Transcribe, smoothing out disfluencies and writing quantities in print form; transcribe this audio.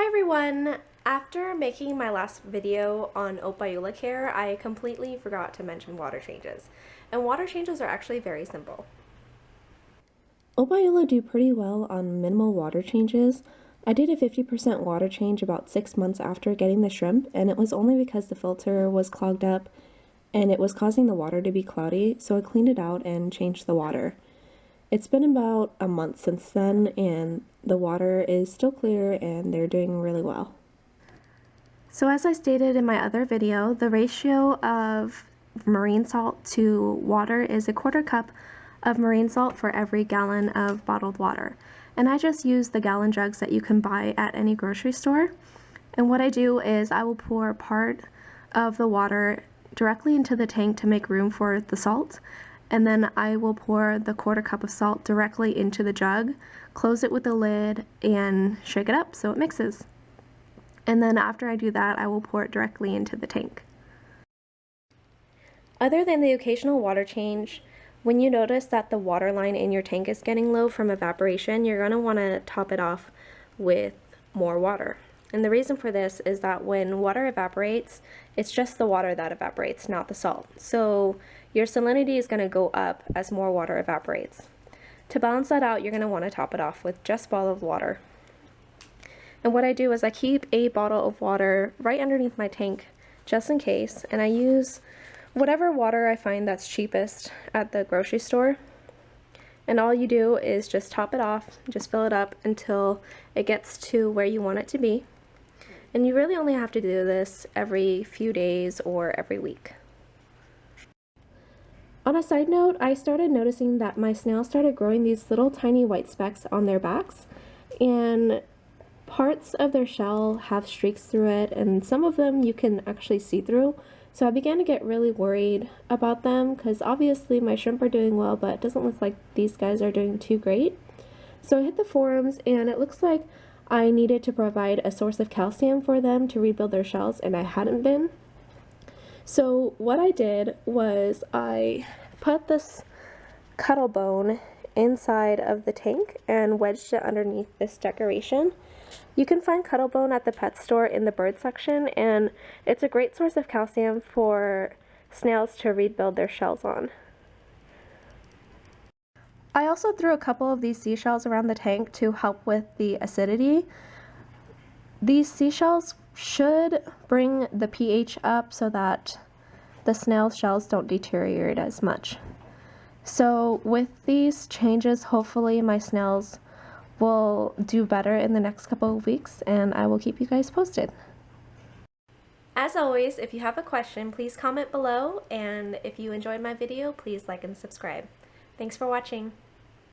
Hi everyone! After making my last video on Opae'Ula care, I completely forgot to mention water changes. And water changes are actually very simple. Opae'Ula do pretty well on minimal water changes. I did a 50% water change about 6 months after getting the shrimp, and it was only because the filter was clogged up and it was causing the water to be cloudy, so I cleaned it out and changed the water. It's been about a month since then, and the water is still clear and they're doing really well. So as I stated in my other video, the ratio of marine salt to water is 1/4 cup of marine salt for every gallon of bottled water. And I just use the gallon jugs that you can buy at any grocery store. And what I do is I will pour part of the water directly into the tank to make room for the salt. And then I will pour the 1/4 cup of salt directly into the jug, close it with the lid, and shake it up so it mixes. And then after I do that, I will pour it directly into the tank. Other than the occasional water change, when you notice that the water line in your tank is getting low from evaporation, you're going to want to top it off with more water. And the reason for this is that when water evaporates, it's just the water that evaporates, not the salt. So your salinity is going to go up as more water evaporates. To balance that out, you're going to want to top it off with just bottled water. And what I do is I keep a bottle of water right underneath my tank just in case, and I use whatever water I find that's cheapest at the grocery store. And all you do is just top it off, just fill it up until it gets to where you want it to be. And you really only have to do this every few days or every week. On a side note, I started noticing that my snails started growing these little tiny white specks on their backs, and parts of their shell have streaks through it, and some of them you can actually see through. So I began to get really worried about them because obviously my shrimp are doing well, but it doesn't look like these guys are doing too great. So I hit the forums, and it looks like I needed to provide a source of calcium for them to rebuild their shells, and I hadn't been. So what I did was I put this cuttle bone inside of the tank and wedged it underneath this decoration. You can find cuttle bone at the pet store in the bird section, and it's a great source of calcium for snails to rebuild their shells on. I also threw a couple of these seashells around the tank to help with the acidity. These seashells should bring the pH up so that the snail shells don't deteriorate as much. So with these changes, hopefully my snails will do better in the next couple of weeks, and I will keep you guys posted. As always, if you have a question, please comment below, and if you enjoyed my video, please like and subscribe. Thanks for watching.